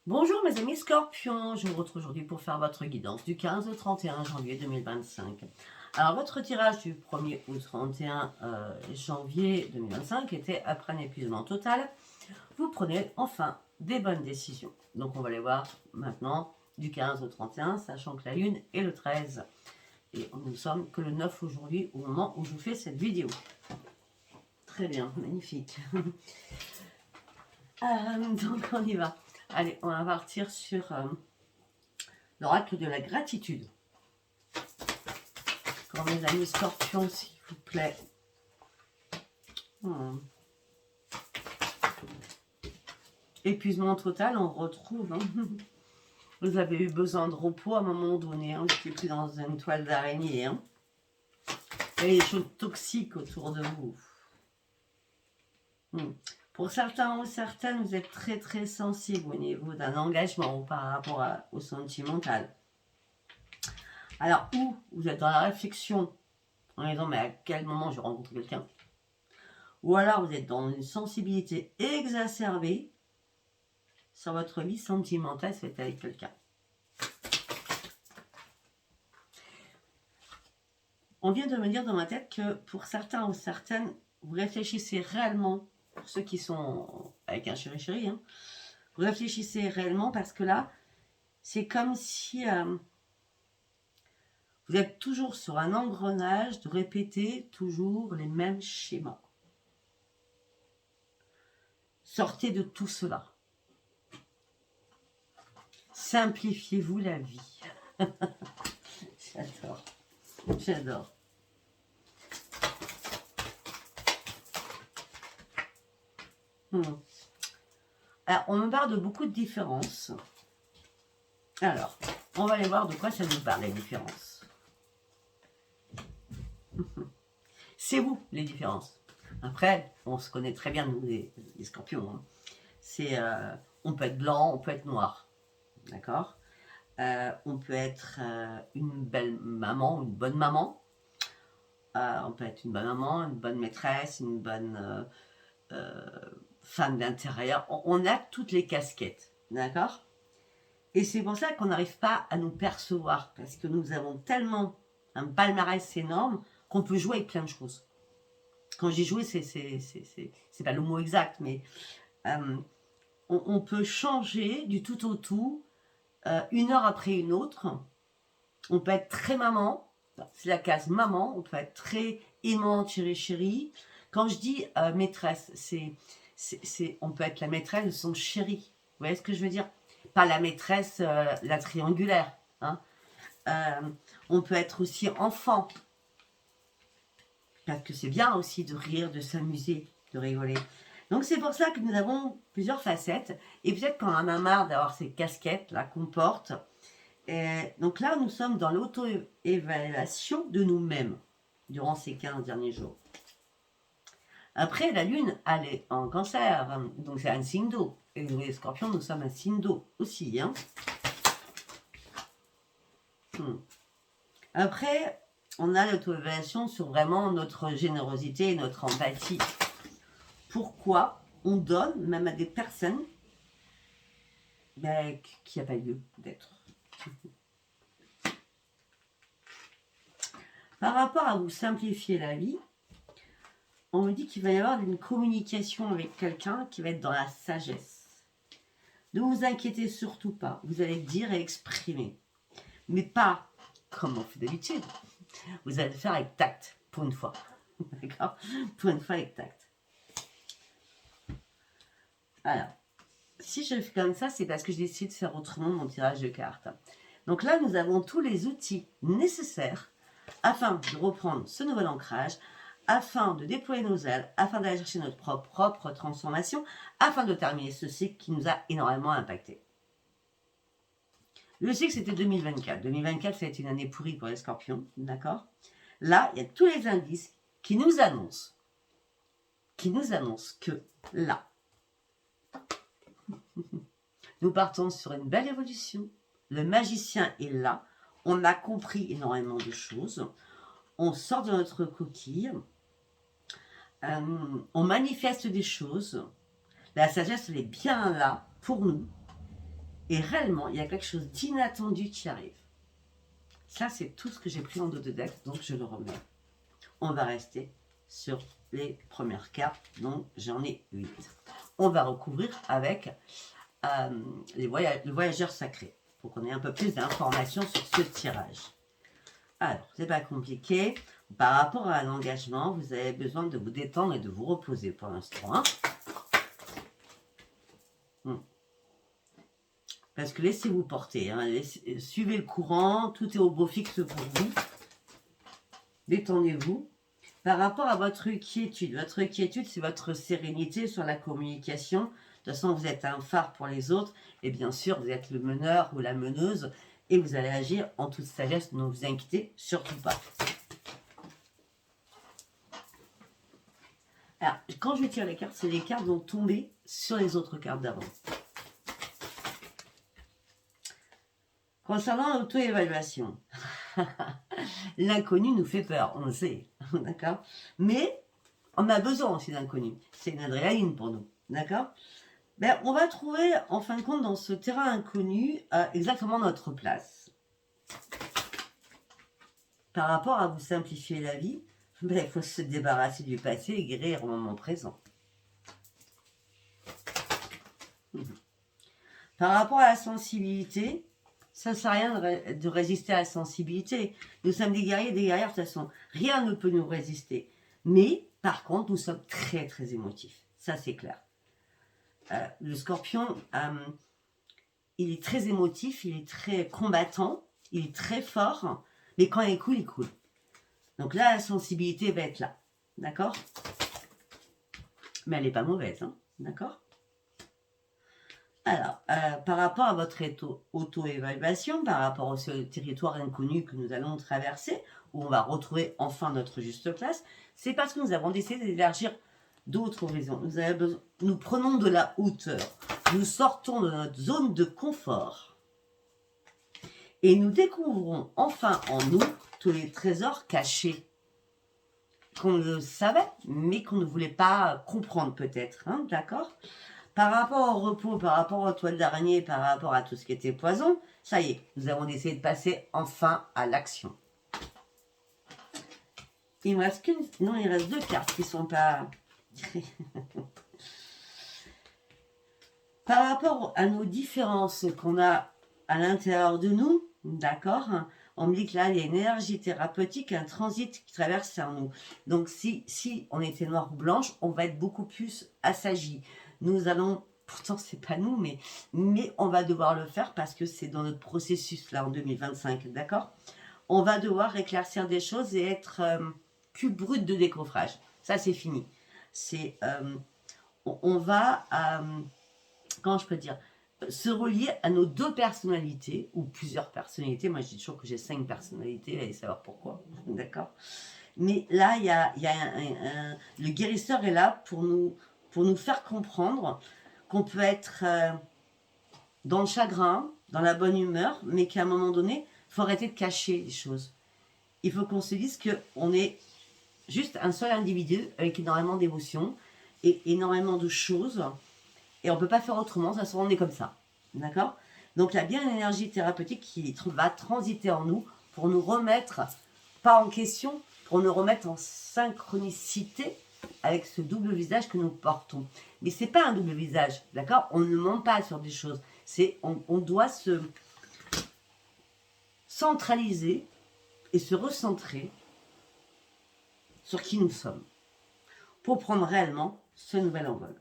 Bonjour mes amis Scorpions, je vous retrouve aujourd'hui pour faire votre guidance du 15 au 31 janvier 2025. Alors votre tirage du 1er au 31 janvier 2025 était après un épuisement total. Vous prenez enfin des bonnes décisions. Donc on va les voir maintenant du 15 au 31, sachant que la lune est le 13. Et nous sommes que le 9 aujourd'hui au moment où je vous fais cette vidéo. Très bien, magnifique. Donc on y va. Allez, on va partir sur l'oracle de la gratitude. Encore mes amis Scorpions, s'il vous plaît. Épuisement total, on retrouve. Vous avez eu besoin de repos à un moment donné. Vous n'étiez plus dans une toile d'araignée. Il y a des choses toxiques autour de vous. Pour certains ou certaines, vous êtes très très sensible au niveau d'un engagement par rapport au sentimental. Alors, ou vous êtes dans la réflexion en disant mais à quel moment je rencontre quelqu'un, ou alors vous êtes dans une sensibilité exacerbée sur votre vie sentimentale, c'est avec quelqu'un. On vient de me dire dans ma tête que pour certains ou certaines, vous réfléchissez réellement, pour ceux qui sont avec un chéri-chéri, vous réfléchissez réellement parce que là, c'est comme si vous êtes toujours sur un engrenage de répéter toujours les mêmes schémas. Sortez de tout cela. Simplifiez-vous la vie. J'adore. J'adore. Alors, on me parle de beaucoup de différences. Alors, on va aller voir de quoi ça nous parle, les différences. C'est vous, les différences. Après, on se connaît très bien, nous, les Scorpions. C'est, on peut être blanc, on peut être noir. D'accord. On peut être une belle maman, une bonne maman. On peut être une bonne maman, une bonne maîtresse, une bonne femme d'intérieur. On a toutes les casquettes, d'accord. Et c'est pour ça qu'on n'arrive pas à nous percevoir, parce que nous avons tellement un palmarès énorme qu'on peut jouer avec plein de choses. Quand j'ai joué, c'est pas le mot exact, mais on peut changer du tout au tout, une heure après une autre. On peut être très maman, c'est la case maman, on peut être très aimante, chérie. Quand je dis maîtresse, on peut être la maîtresse de son chéri. Vous voyez ce que je veux dire? Pas la maîtresse, la triangulaire. On peut être aussi enfant. Parce que c'est bien aussi de rire, de s'amuser, de rigoler. Donc c'est pour ça que nous avons plusieurs facettes. Et peut-être qu'on en a marre d'avoir ces casquettes là qu'on porte. Donc là, nous sommes dans l'auto-évaluation de nous-mêmes durant ces 15 derniers jours. Après, la Lune, elle est en Cancer, donc c'est un signe d'eau. Et nous, les Scorpions, nous sommes un signe d'eau aussi. Après, on a l'auto-évaluation sur vraiment notre générosité et notre empathie. Pourquoi on donne même à des personnes qui n'ont pas lieu d'être. Par rapport à vous simplifier la vie, on me dit qu'il va y avoir une communication avec quelqu'un qui va être dans la sagesse. Ne vous inquiétez surtout pas, vous allez dire et exprimer. Mais pas comme on fait d'habitude. Vous allez le faire avec tact, pour une fois. D'accord? Pour une fois avec tact. Alors, si je fais comme ça, c'est parce que j'ai décidé de faire autrement mon tirage de cartes. Donc là, nous avons tous les outils nécessaires afin de reprendre ce nouvel ancrage, afin de déployer nos ailes, afin d'aller chercher notre propre transformation, afin de terminer ce cycle qui nous a énormément impacté. Le cycle, c'était 2024. 2024, ça a été une année pourrie pour les Scorpions, d'accord? Là, il y a tous les indices qui nous annoncent que là, nous partons sur une belle évolution. Le magicien est là. On a compris énormément de choses. On sort de notre coquille. On manifeste des choses. La sagesse, elle est bien là pour nous. Et réellement, il y a quelque chose d'inattendu qui arrive. Ça, c'est tout ce que j'ai pris en dos de deck, donc je le remets. On va rester sur les premières cartes, donc j'en ai 8. On va recouvrir avec le voyageur sacré, pour qu'on ait un peu plus d'informations sur ce tirage. Alors, c'est pas compliqué. Par rapport à un engagement, vous avez besoin de vous détendre et de vous reposer pour l'instant. Hein. Parce que laissez-vous porter. Hein. Suivez le courant, tout est au beau fixe pour vous. Détendez-vous. Par rapport à votre quiétude, c'est votre sérénité sur la communication. De toute façon, vous êtes un phare pour les autres. Et bien sûr, vous êtes le meneur ou la meneuse. Et vous allez agir en toute sagesse. Ne vous inquiétez surtout pas. Alors, quand je tire les cartes, c'est les cartes vont tomber sur les autres cartes d'avant. Concernant l'auto-évaluation, l'inconnu nous fait peur, on le sait, d'accord? Mais on a besoin aussi d'inconnu. C'est une adrénaline pour nous, d'accord? Ben, on va trouver, en fin de compte, dans ce terrain inconnu, exactement notre place. Par rapport à vous simplifier la vie, ben, il faut se débarrasser du passé et guérir au moment présent. Par rapport à la sensibilité, ça ne sert à rien de résister à la sensibilité. Nous sommes des guerriers, des guerrières, de toute façon. Rien ne peut nous résister. Mais, par contre, nous sommes très, très émotifs. Ça, c'est clair. Le scorpion, il est très émotif, il est très combattant, il est très fort. Mais quand il coule, il coule. Donc là, la sensibilité va être là. D'accord? Mais elle n'est pas mauvaise. Hein, d'accord? Alors, par rapport à votre auto-évaluation, par rapport au territoire inconnu que nous allons traverser, où on va retrouver enfin notre juste place, c'est parce que nous avons décidé d'élargir d'autres horizons. Nous prenons de la hauteur, nous sortons de notre zone de confort et nous découvrons enfin en nous tous les trésors cachés qu'on le savait, mais qu'on ne voulait pas comprendre peut-être, hein, d'accord ? Par rapport au repos, par rapport aux toiles d'araignée, par rapport à tout ce qui était poison, ça y est, nous avons décidé de passer enfin à l'action. Il me reste qu'une... Non, il reste 2 cartes qui ne sont pas... Par rapport à nos différences qu'on a à l'intérieur de nous, d'accord, on me dit que là, il y a une énergie thérapeutique, un transit qui traverse en nous. Donc, si on était noir ou blanche, on va être beaucoup plus assagi. Nous allons, pourtant c'est pas nous, mais on va devoir le faire parce que c'est dans notre processus là en 2025, d'accord? On va devoir éclaircir des choses et être plus brut de décoffrage. Ça c'est fini. C'est, on va, comment je peux dire, se relier à nos 2 personnalités ou plusieurs personnalités. Moi je dis toujours que j'ai 5 personnalités, allez savoir pourquoi, d'accord? Mais là il y a le guérisseur est là pour nous faire comprendre qu'on peut être dans le chagrin, dans la bonne humeur, mais qu'à un moment donné, il faut arrêter de cacher les choses. Il faut qu'on se dise qu'on est juste un seul individu avec énormément d'émotions et énormément de choses, et on ne peut pas faire autrement, ça se rend, on est comme ça. D'accord? Donc il y a bien une énergie thérapeutique qui va transiter en nous pour nous remettre, pas en question, pour nous remettre en synchronicité avec ce double visage que nous portons. Mais c'est pas un double visage, d'accord? On ne ment pas sur des choses. On doit se centraliser et se recentrer sur qui nous sommes pour prendre réellement ce nouvel envol.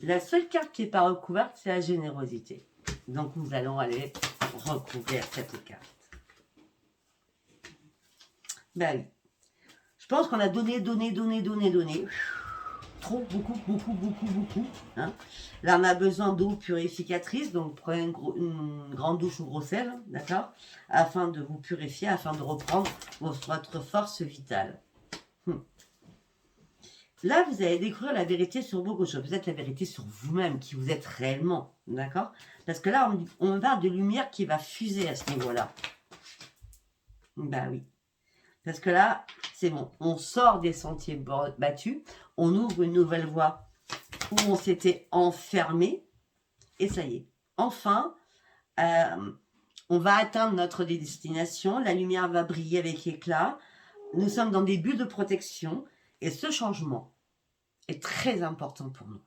La seule carte qui n'est pas recouverte, c'est la générosité. Donc nous allons aller recouvrir cette carte. Ben oui. Je pense qu'on a donné. Trop, beaucoup. Hein. Là, on a besoin d'eau purificatrice, donc prenez une grande douche au gros sel, d'accord, afin de vous purifier, afin de reprendre votre force vitale. Là, vous allez découvrir la vérité sur beaucoup de choses. Peut-être la vérité sur vous-même, qui vous êtes réellement, d'accord? Parce que là, on parle de lumière qui va fuser à ce niveau-là. Ben oui. Parce que là, c'est bon, on sort des sentiers battus, on ouvre une nouvelle voie où on s'était enfermé, Et ça y est. Enfin, on va atteindre notre destination. La lumière va briller avec éclat. Nous sommes dans des bulles de protection. Et ce changement est très important pour nous.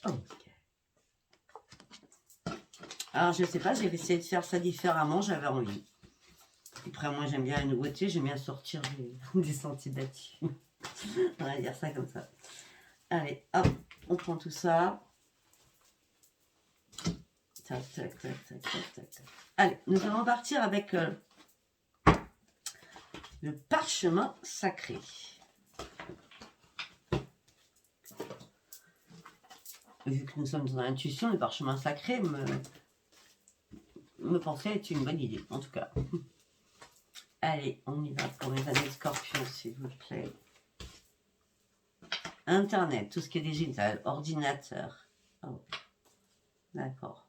Ok. Alors, je ne sais pas, j'ai essayé de faire ça différemment. J'avais envie. Après, moi, j'aime bien la nouveauté. J'aime bien sortir des sentiers battus. On va dire ça comme ça. Allez, hop, on prend tout ça. Tac, tac, tac, tac, tac, tac. Allez, nous allons partir avec le parchemin sacré. Vu que nous sommes dans l'intuition, le parchemin sacré me pensait être une bonne idée, en tout cas. Allez, on y va pour mes amis scorpions, s'il vous plaît. Internet, tout ce qui est digital, ordinateur. Oh. D'accord.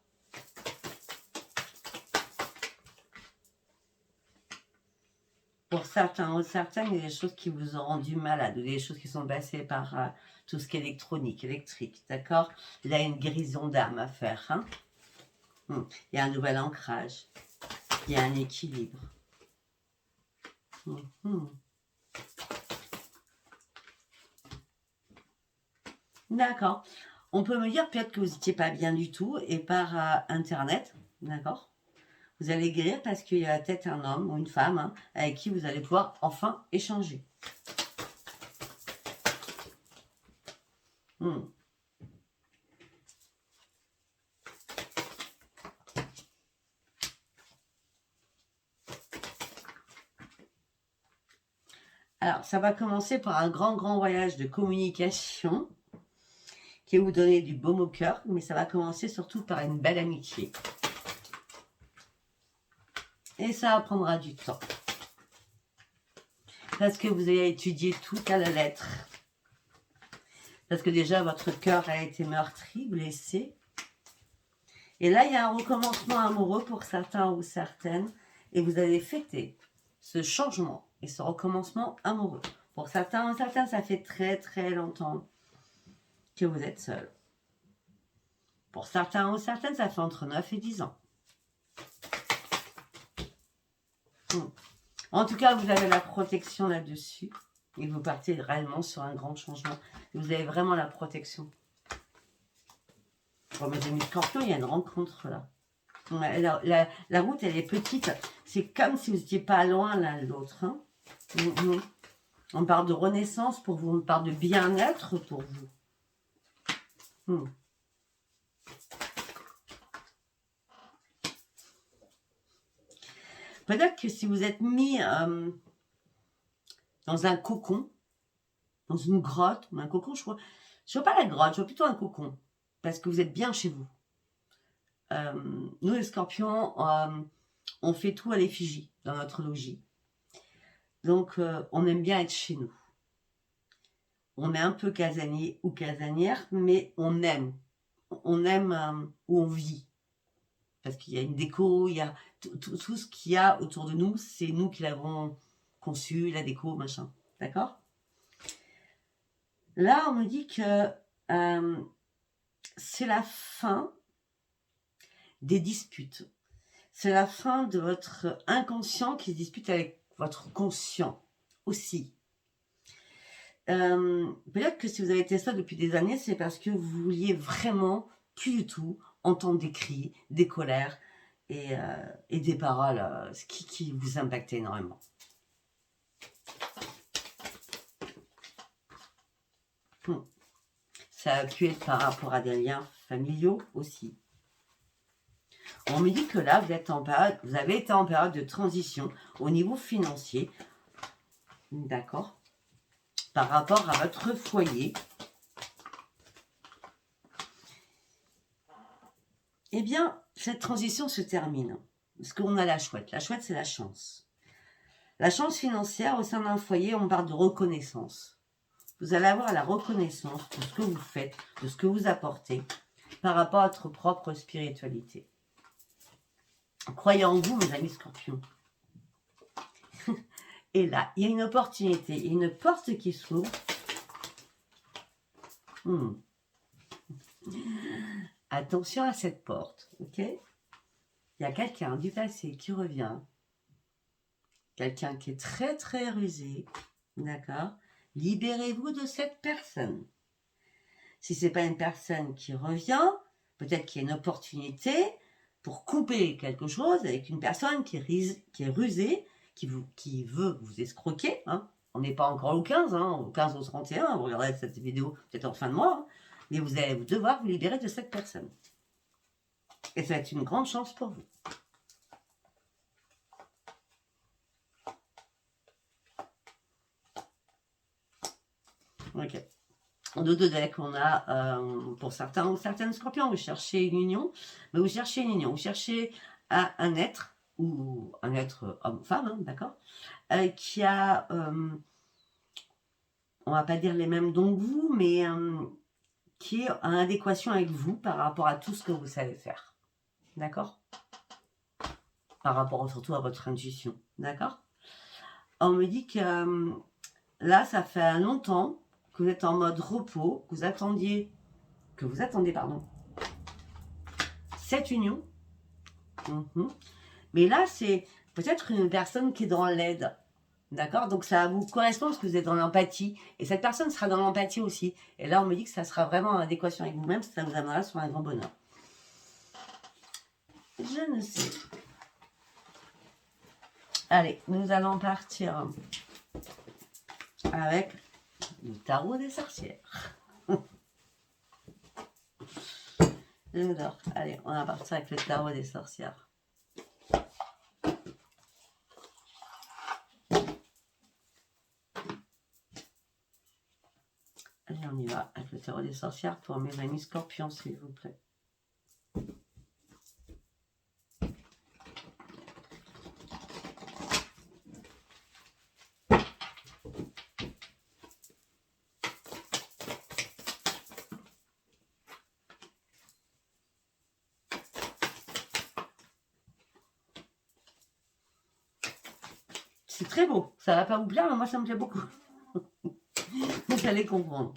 Pour certains ou certaines, il y a des choses qui vous ont rendu malade, ou des choses qui sont passées par tout ce qui est électronique, électrique, d'accord? Il y a une guérison d'âme à faire. Hein? Il y a un nouvel ancrage. Il y a un équilibre. D'accord. On peut me dire peut-être que vous n'étiez pas bien du tout, et par Internet, d'accord? Vous allez guérir parce qu'il y a peut-être un homme ou une femme hein, avec qui vous allez pouvoir enfin échanger. Alors, ça va commencer par un grand voyage de communication qui va vous donner du baume au cœur, mais ça va commencer surtout par une belle amitié. Et ça prendra du temps. Parce que vous avez étudié tout à la lettre. Parce que déjà, votre cœur a été meurtri, blessé. Et là, il y a un recommencement amoureux pour certains ou certaines. Et vous allez fêter ce changement et ce recommencement amoureux. Pour certains ou certaines, ça fait très longtemps que vous êtes seul. Pour certains ou certaines, ça fait entre 9 et 10 ans. En tout cas, vous avez la protection là-dessus. Et vous partez réellement sur un grand changement. Vous avez vraiment la protection. Pour mes amis scorpions, il y a une rencontre là. La route, elle est petite. C'est comme si vous n'étiez pas loin l'un de l'autre. Hein. On parle de renaissance pour vous. On parle de bien-être pour vous. Peut-être que si vous êtes mis dans un cocon, dans une grotte, un cocon, je vois pas la grotte, je vois plutôt un cocon, parce que vous êtes bien chez vous. Nous, les scorpions, on fait tout à l'effigie dans notre logis. Donc, on aime bien être chez nous. On est un peu casanier ou casanière, mais on aime où on vit. Parce qu'il y a une déco, il y a tout ce qu'il y a autour de nous, c'est nous qui l'avons conçu, la déco, machin. D'accord? Là, on me dit que c'est la fin des disputes. C'est la fin de votre inconscient qui se dispute avec votre conscient aussi. Peut-être que si vous avez été ça depuis des années, c'est parce que vous vouliez vraiment plus du tout entendre des cris, des colères et des paroles qui vous impactaient énormément. Ça a pu être par rapport à des liens familiaux aussi. On me dit que là, vous avez été en période de transition au niveau financier. D'accord? Par rapport à votre foyer. Eh bien, cette transition se termine. Parce qu'on a la chouette. La chouette, c'est la chance. La chance financière au sein d'un foyer, on parle de reconnaissance. Vous allez avoir la reconnaissance de ce que vous faites, de ce que vous apportez par rapport à votre propre spiritualité. Croyez en vous, mes amis scorpions. Et là, il y a une opportunité, il y a une porte qui s'ouvre. attention à cette porte, ok? Il y a quelqu'un du passé qui revient. Quelqu'un qui est très très rusé, d'accord? Libérez-vous de cette personne. Si ce n'est pas une personne qui revient, peut-être qu'il y a une opportunité pour couper quelque chose avec une personne qui est rusée, qui veut vous escroquer. Hein. On n'est pas encore au 15, hein, au 15 au 31, vous regarderez cette vidéo peut-être en fin de mois, hein, mais vous allez devoir vous libérer de cette personne. Et ça va être une grande chance pour vous. Ok. En dos de deck, on a, pour certains ou certaines scorpions, vous cherchez une union, mais vous cherchez une union, vous cherchez un être, ou un être homme-femme, hein, d'accord, qui a, on va pas dire les mêmes dons que vous, mais qui est en adéquation avec vous par rapport à tout ce que vous savez faire, d'accord, par rapport surtout à votre intuition, d'accord. On me dit que là, ça fait longtemps que vous êtes en mode repos, que vous attendez, pardon, cette union. Mais là, c'est peut-être une personne qui est dans l'aide. D'accord? Donc ça vous correspond parce que vous êtes dans l'empathie. Et cette personne sera dans l'empathie aussi. Et là, on me dit que ça sera vraiment en adéquation avec vous-même. Ça vous amènera sur un grand bonheur. Je ne sais. Allez, nous allons partir avec le tarot des sorcières. Allez, on va partir avec le tarot des sorcières. Allez, on y va avec le tarot des sorcières pour mes amis scorpions, s'il vous plaît. C'est très beau. Ça va pas vous plaire, mais moi ça me plaît beaucoup. Vous allez comprendre.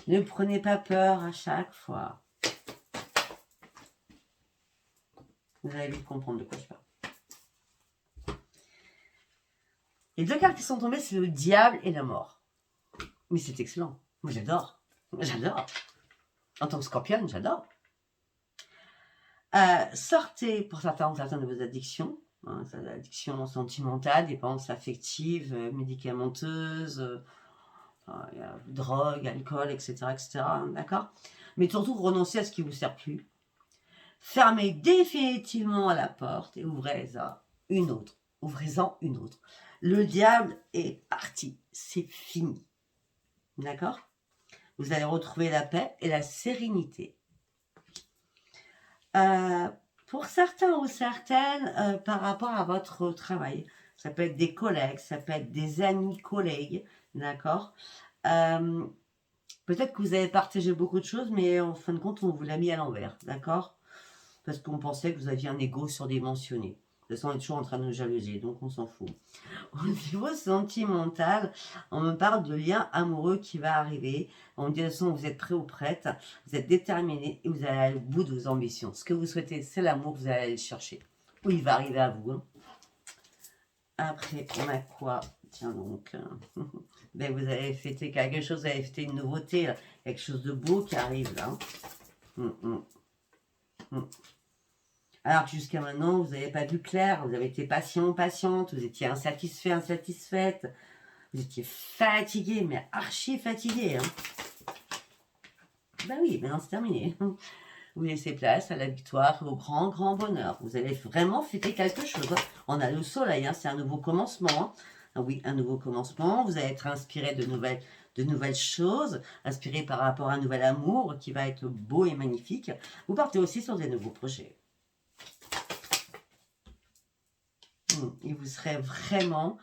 Ne prenez pas peur à chaque fois. Vous allez vite comprendre de quoi je parle. Les deux cartes qui sont tombées, c'est le diable et la mort. Mais c'est excellent. Moi j'adore. J'adore. En tant que scorpion, j'adore. Sortez pour certains ou certaines de vos addictions. Hein, addictions sentimentales, dépenses affectives, médicamenteuses, drogue, alcool, etc. etc. Hein, d'accord. Mais surtout, renoncez à ce qui ne vous sert plus. Fermez définitivement la porte et ouvrez-en une autre. Ouvrez-en une autre. Le diable est parti. C'est fini. D'accord? Vous allez retrouver la paix et la sérénité. Pour certains ou certaines, par rapport à votre travail, ça peut être des collègues, ça peut être des amis collègues, d'accord. Peut-être que vous avez partagé beaucoup de choses, mais en fin de compte, on vous l'a mis à l'envers, d'accord, parce qu'on pensait que vous aviez un ego surdimensionné. De toute façon, on est toujours en train de nous jalouser, donc on s'en fout. Au niveau sentimental, on me parle de lien amoureux qui va arriver. On me dit de toute façon, vous êtes prêt ou prête, vous êtes déterminé et vous allez aller au bout de vos ambitions. Ce que vous souhaitez, c'est l'amour, vous allez aller le chercher. Ou il va arriver à vous. Hein. Après, on a quoi? Tiens donc, ben vous avez fêté quelque chose, vous avez fêté une nouveauté, là. Quelque chose de beau qui arrive là. Alors que jusqu'à maintenant, vous n'avez pas vu clair, vous avez été patient, patiente, vous étiez insatisfait, insatisfaite, vous étiez fatigué, mais archi fatigué. Hein. Ben oui, maintenant c'est terminé. Vous laissez place à la victoire, au grand, grand bonheur. Vous allez vraiment fêter quelque chose. On a le soleil, hein, c'est un nouveau commencement. Hein. Oui, un nouveau commencement. Vous allez être inspiré de nouvelles choses, inspiré par rapport à un nouvel amour qui va être beau et magnifique. Vous partez aussi sur des nouveaux projets. Et vous serez vraiment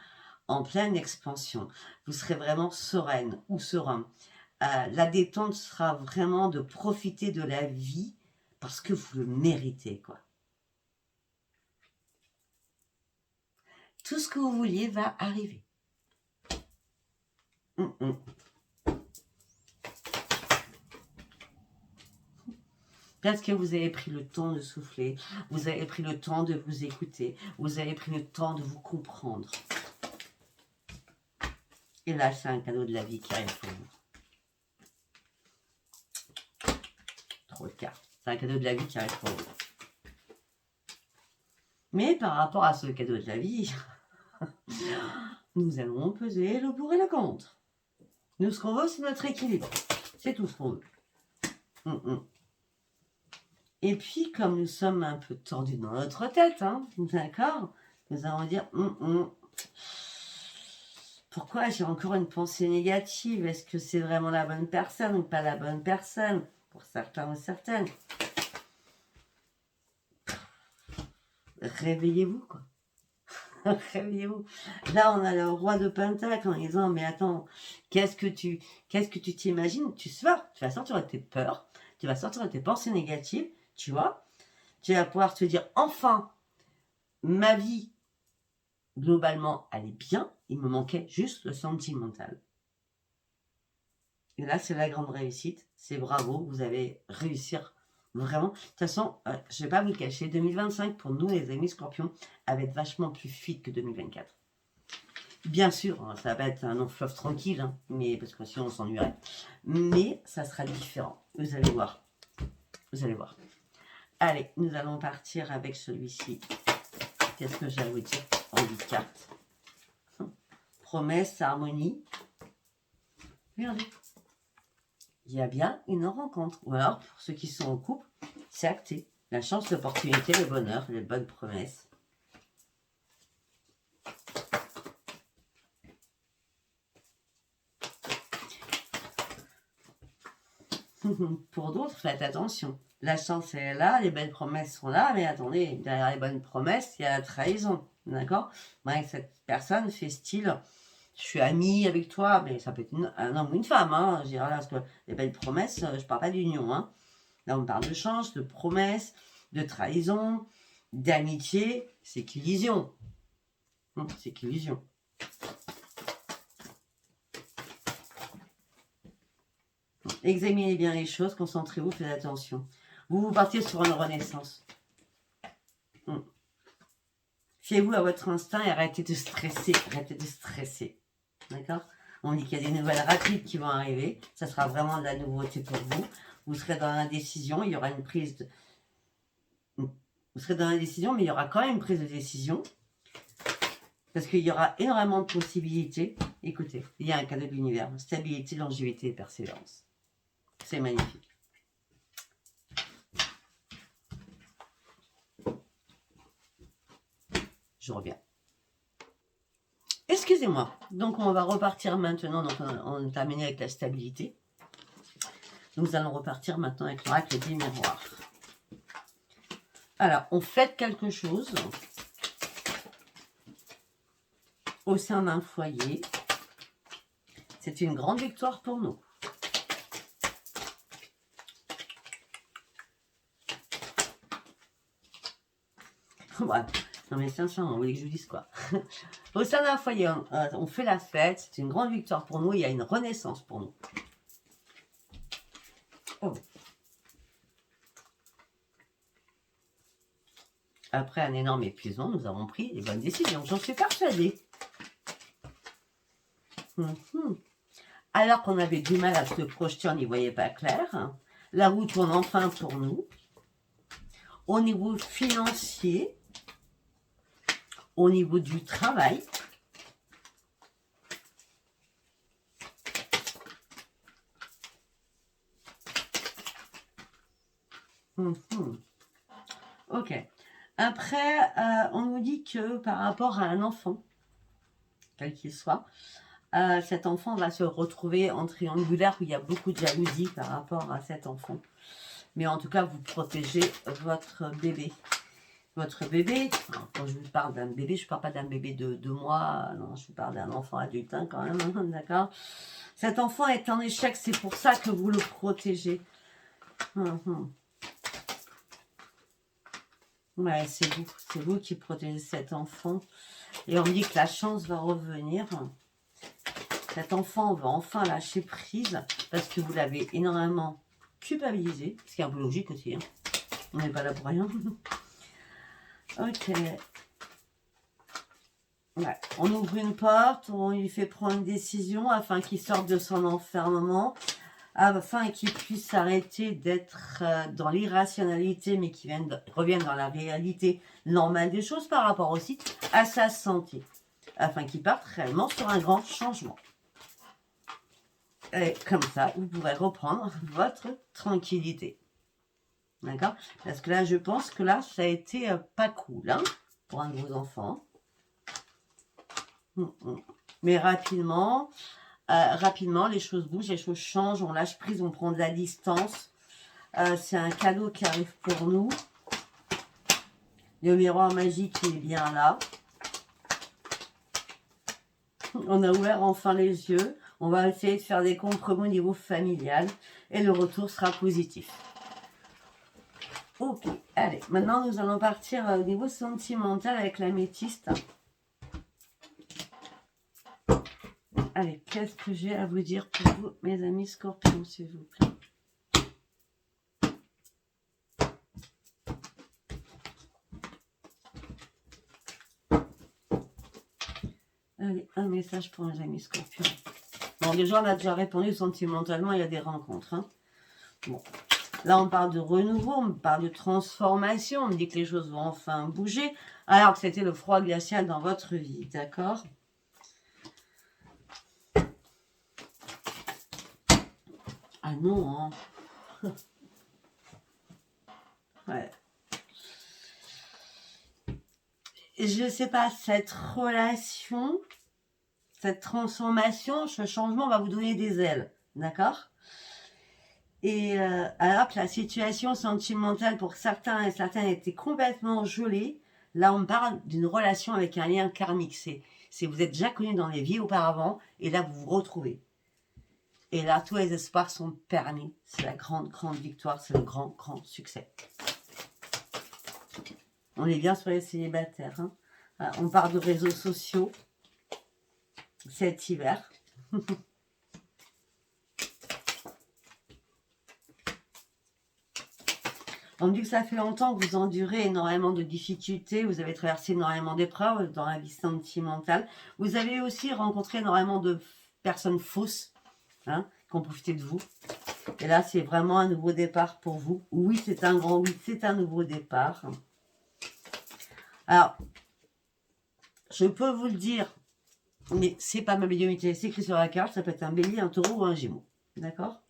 en pleine expansion. Vous serez vraiment sereine ou serein. La détente sera vraiment de profiter de la vie parce que vous le méritez, quoi. Tout ce que vous vouliez va arriver. Parce que vous avez pris le temps de souffler, vous avez pris le temps de vous écouter, vous avez pris le temps de vous comprendre. Et là, c'est un cadeau de la vie qui arrive pour vous. Trop de cartes. C'est un cadeau de la vie qui arrive pour vous. Mais par rapport à ce cadeau de la vie, nous allons peser le pour et le contre. Nous, ce qu'on veut, c'est notre équilibre. C'est tout ce qu'on veut. Et puis, comme nous sommes un peu tordus dans notre tête, hein, d'accord, nous allons dire, pourquoi j'ai encore une pensée négative? Est-ce que c'est vraiment la bonne personne ou pas la bonne personne? Pour certains ou certaines. Réveillez-vous, quoi. Réveillez-vous. Là, on a le roi de Pentacle en disant, mais attends, qu'est-ce que tu t'imagines? Tu vas sortir de tes peurs, tu vas sortir de tes pensées négatives, tu vois. Tu vas pouvoir te dire, enfin, ma vie, globalement, elle est bien. Il me manquait juste le sentimental. Et là, c'est la grande réussite. C'est bravo, vous allez réussir vraiment. De toute façon, je ne vais pas vous le cacher, 2025, pour nous, les amis scorpions, va être vachement plus fit que 2024. Bien sûr, ça va être un long fleuve tranquille, hein, mais, parce que sinon on s'ennuierait. Mais ça sera différent. Vous allez voir. Vous allez voir. Allez, nous allons partir avec celui-ci. Qu'est-ce que j'ai à vous dire en 8 cartes? Promesse, harmonie. Regardez. Il y a bien une rencontre. Ou alors, pour ceux qui sont en couple, c'est acté. La chance, l'opportunité, le bonheur, les bonnes promesses. Pour d'autres, faites attention. La chance est là, les belles promesses sont là, mais attendez, derrière les bonnes promesses, il y a la trahison. D'accord? Cette personne fait style, je suis amie avec toi, mais ça peut être un homme ou une femme. Hein, je dirais là, parce que les belles promesses, je ne parle pas d'union. Hein. Là, on parle de chance, de promesses, de trahison, d'amitié. C'est qu'illusion. C'est qu'illusion. Examinez bien les choses, concentrez-vous, faites attention. Vous partez sur une renaissance. Fiez-vous à votre instinct et arrêtez de stresser. Arrêtez de stresser. D'accord? On dit qu'il y a des nouvelles rapides qui vont arriver. Ça sera vraiment de la nouveauté pour vous. Vous serez dans l'indécision. Il y aura une prise de... Vous serez dans l'indécision, mais il y aura quand même une prise de décision. Parce qu'il y aura énormément de possibilités. Écoutez, il y a un cadeau de l'univers. Stabilité, longévité et persévérance. C'est magnifique. Je reviens. Excusez-moi. Donc, on va repartir maintenant. Donc, on est terminé avec la stabilité. Nous allons repartir maintenant avec l'oracle des miroirs. Alors, on fait quelque chose au sein d'un foyer. C'est une grande victoire pour nous. Voilà. Non mais sincèrement, vous voulez que je vous dise quoi? Au sein d'un foyer, on fait la fête, c'est une grande victoire pour nous, il y a une renaissance pour nous. Oh. Après un énorme épuisement, nous avons pris les bonnes décisions, j'en suis persuadée. Alors qu'on avait du mal à se projeter, on n'y voyait pas clair. La roue tourne enfin pour nous. Au niveau financier, au niveau du travail, ok. Après, on nous dit que par rapport à un enfant, quel qu'il soit, cet enfant va se retrouver en triangulaire où il y a beaucoup de jalousie par rapport à cet enfant. Mais en tout cas, vous protégez votre bébé. Votre bébé, quand je vous parle d'un bébé, je ne parle pas d'un bébé de 2 mois, non, je vous parle d'un enfant adulte hein, quand même, hein, d'accord? Cet enfant est en échec, c'est pour ça que vous le protégez. Ouais, c'est vous qui protégez cet enfant. Et on dit que la chance va revenir. Cet enfant va enfin lâcher prise parce que vous l'avez énormément culpabiliser, ce qui est un peu logique aussi. Hein. On n'est pas là pour rien. Ok. Ouais. On ouvre une porte, on lui fait prendre une décision afin qu'il sorte de son enfermement, afin qu'il puisse arrêter d'être dans l'irrationalité, mais qu'il revienne dans la réalité normale des choses par rapport aussi à sa santé, afin qu'il parte réellement sur un grand changement. Et comme ça, vous pourrez reprendre votre tranquillité. D'accord? Parce que là, je pense que là, ça a été pas cool, hein, pour un de vos enfants. Mais rapidement, les choses bougent, les choses changent, on lâche prise, on prend de la distance. C'est un cadeau qui arrive pour nous. Le miroir magique est bien là. On a ouvert enfin les yeux. On va essayer de faire des compromis au niveau familial. Et le retour sera positif. Ok, allez. Maintenant, nous allons partir au niveau sentimental avec l'améthyste. Allez, qu'est-ce que j'ai à vous dire pour vous, mes amis scorpions, s'il vous plaît? Allez, un message pour mes amis scorpions. Bon, déjà, on a déjà répondu sentimentalement, il y a des rencontres. Hein. Bon, là, on parle de renouveau, on parle de transformation, on me dit que les choses vont enfin bouger, alors que c'était le froid glacial dans votre vie, d'accord? Ah non, hein. Ouais. Je ne sais pas, cette relation, cette transformation, ce changement va vous donner des ailes, d'accord? Et alors que la situation sentimentale pour certains et certaines était complètement gelée, là on parle d'une relation avec un lien karmique. C'est vous êtes déjà connus dans les vies auparavant, et là vous vous retrouvez. Et là, tous les espoirs sont permis. C'est la grande, grande victoire. C'est le grand, grand succès. On est bien sur les célibataires. Hein. On parle de réseaux sociaux cet hiver. On me dit que ça fait longtemps que vous endurez énormément de difficultés. Vous avez traversé énormément d'épreuves dans la vie sentimentale. Vous avez aussi rencontré énormément de personnes fausses. Hein, qui ont profité de vous. Et là, c'est vraiment un nouveau départ pour vous. Oui, c'est un grand oui, c'est un nouveau départ. Alors, je peux vous le dire, mais c'est pas ma médiumnité, c'est écrit sur la carte, ça peut être un bélier, un taureau ou un gémeau. D'accord?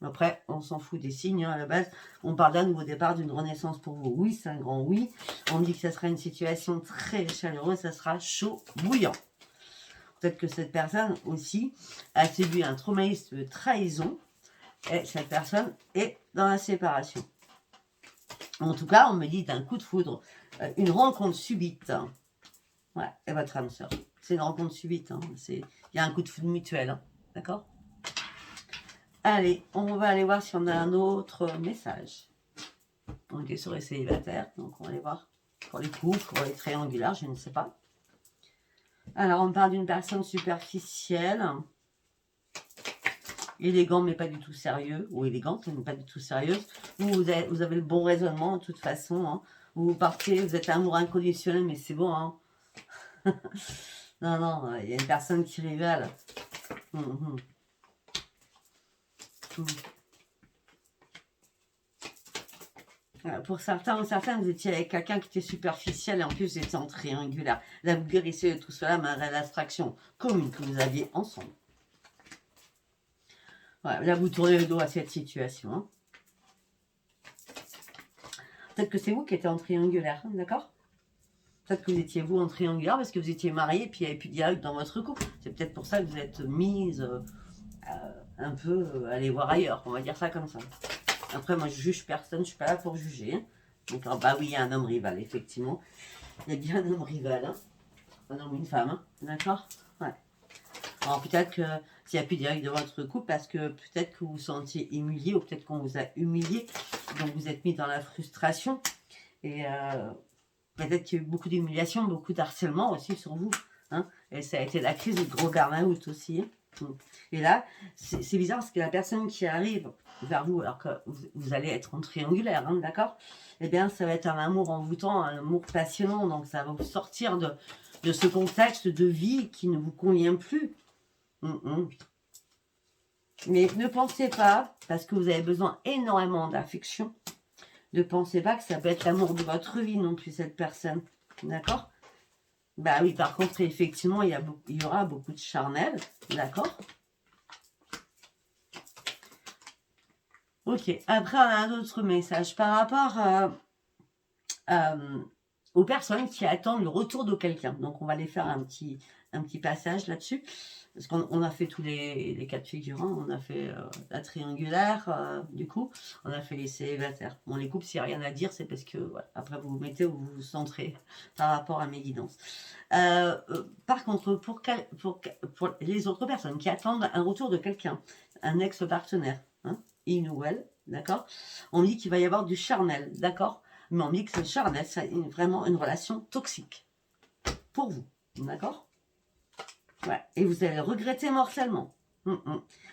Après, on s'en fout des signes, hein, à la base. On parle d'un nouveau départ, d'une renaissance pour vous. Oui, c'est un grand oui. On me dit que ça sera une situation très chaleureuse, ça sera chaud, bouillant. Peut-être que cette personne aussi a subi un traumatisme de trahison et cette personne est dans la séparation. En tout cas, on me dit d'un coup de foudre, une rencontre subite. Ouais, et votre âme sœur. C'est une rencontre subite. Hein. Il y a un coup de foudre mutuel. Hein. D'accord? Allez, on va aller voir si on a un autre message. On est sur les célibataires, donc on va aller voir pour les couples, pour les triangulaires, je ne sais pas. Alors, on parle d'une personne superficielle, élégante mais pas du tout sérieux, ou élégante mais pas du tout sérieuse. Vous avez le bon raisonnement de toute façon. Hein. Vous partez, vous êtes amour inconditionnel, mais c'est bon. Hein. Non, il y a une personne qui rivale. Pour certains ou certaines, vous étiez avec quelqu'un qui était superficiel et en plus vous étiez en triangulaire. Là, vous guérissez de tout cela malgré l'abstraction commune que vous aviez ensemble. Voilà, là, vous tournez le dos à cette situation. Hein. Peut-être que c'est vous qui étiez en triangulaire, hein, d'accord? Peut-être que vous étiez vous en triangulaire parce que vous étiez marié et puis il n'y avait plus de dialogue dans votre couple. C'est peut-être pour ça que vous êtes mise un peu aller voir ailleurs. On va dire ça comme ça. Après, moi, je juge personne, je ne suis pas là pour juger. Hein. Donc, bah oui, il y a un homme rival, effectivement. Il y a bien un homme rival. Hein. Un homme ou une femme, hein. D'accord? Ouais. Alors, peut-être que s'il n'y a plus de dialogue de votre couple, parce que peut-être que vous vous sentiez humilié, ou peut-être qu'on vous a humilié, donc vous êtes mis dans la frustration. Et peut-être qu'il y a eu beaucoup d'humiliation, beaucoup d'harcèlement aussi sur vous. Hein. Et ça a été la crise du gros burn-out aussi. Hein. Et là, c'est bizarre parce que la personne qui arrive vers vous, alors que vous allez être en triangulaire, hein, d'accord? Eh bien, ça va être un amour envoûtant, un amour passionnant. Donc, ça va vous sortir de ce contexte de vie qui ne vous convient plus. Mais ne pensez pas, parce que vous avez besoin énormément d'affection, ne pensez pas que ça peut être l'amour de votre vie non plus, cette personne. D'accord? Bah oui, par contre, effectivement, il y aura beaucoup de charnel. D'accord? Ok, après, on a un autre message par rapport aux personnes qui attendent le retour de quelqu'un. Donc, on va aller faire un petit passage là-dessus. Parce qu'on a fait tous les cas de figure. Hein. On a fait la triangulaire, du coup. On a fait les célibataires. Bon, les couples, s'il n'y a rien à dire, c'est parce que, voilà, après, vous vous mettez ou vous vous centrez par rapport à mes guidances. Par contre, pour les autres personnes qui attendent un retour de quelqu'un, un ex-partenaire, hein, il ou elle, d'accord, on dit qu'il va y avoir du charnel, d'accord, mais on dit que ce charnel, c'est vraiment une relation toxique pour vous, d'accord. Ouais. Et vous allez le regretter mortellement.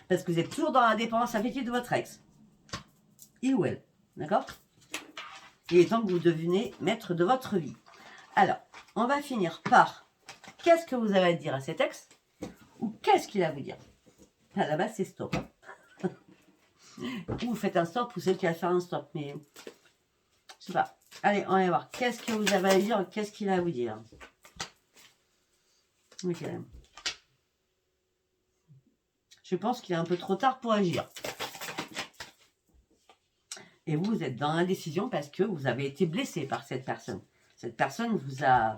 Parce que vous êtes toujours dans la dépendance affective de votre ex. Il ou elle. D'accord? Il est temps que vous deveniez maître de votre vie. Alors, on va finir par qu'est-ce que vous avez à dire à cet ex? Ou qu'est-ce qu'il a à vous dire? À la base, c'est stop. Ou vous faites un stop, ou c'est qui va faire un stop. Mais, je sais pas. Allez, on va voir. Qu'est-ce que vous avez à dire? Qu'est-ce qu'il a à vous dire? Ok. Je pense qu'il est un peu trop tard pour agir. Et vous, vous êtes dans l'indécision parce que vous avez été blessé par cette personne. Cette personne vous a...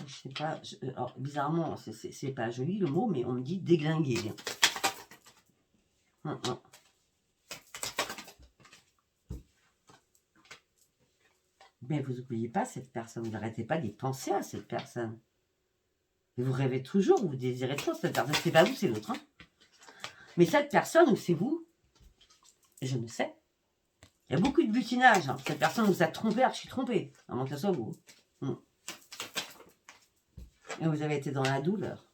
Je sais pas... alors, bizarrement, c'est pas joli le mot, mais on me dit déglinguer. Mais vous n'oubliez pas cette personne. Vous n'arrêtez pas d'y penser à cette personne. Et vous rêvez toujours, vous désirez trop cette personne. C'est pas vous, c'est l'autre. Hein. Mais cette personne, ou c'est vous, je ne sais. Il y a beaucoup de butinage. Hein. Cette personne vous a trompé, archi-trompé. Avant que ce soit vous. Et vous avez été dans la douleur.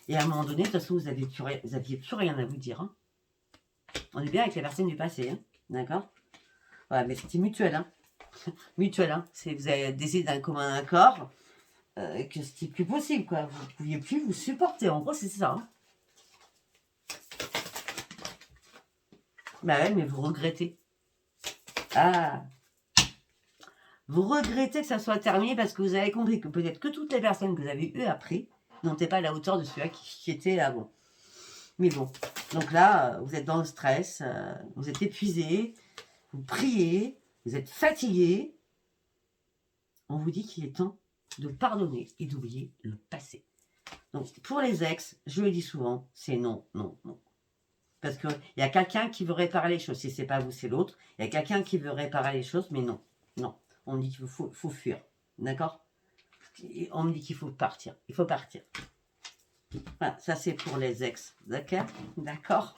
Et à un moment donné, de toute façon, vous n'aviez plus rien à vous dire. Hein. On est bien avec les personnes du passé. Hein. D'accord? Voilà, mais c'était mutuel. Hein. Mutuel. Hein. Vous avez décidé d'un commun accord que c'était plus possible. Quoi. Vous ne pouviez plus vous supporter. En gros, c'est ça. Hein. Bah ouais, mais vous regrettez. Ah! Vous regrettez que ça soit terminé parce que vous avez compris que peut-être que toutes les personnes que vous avez eues après n'étaient pas à la hauteur de celui-là qui était avant. Mais bon, donc là, vous êtes dans le stress, vous êtes épuisé, vous priez, vous êtes fatigué. On vous dit qu'il est temps de pardonner et d'oublier le passé. Donc pour les ex, je le dis souvent, c'est non, non, non. Parce qu'il y a quelqu'un qui veut réparer les choses. Si ce n'est pas vous, c'est l'autre. Il y a quelqu'un qui veut réparer les choses, mais non. Non. On me dit qu'il faut fuir. D'accord? On me dit qu'il faut partir. Il faut partir. Voilà, ça c'est pour les ex. D'accord? D'accord?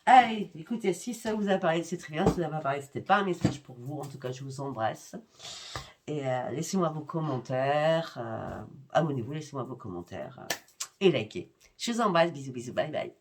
Allez, écoutez, si ça vous a parlé, c'est très bien. Si ça ne vous a pas parlé, ce n'était pas un message pour vous. En tout cas, je vous embrasse. Et laissez-moi vos commentaires. Abonnez-vous, laissez-moi vos commentaires. Et likez. Je vous embrasse. Bisous, bisous. Bye, bye.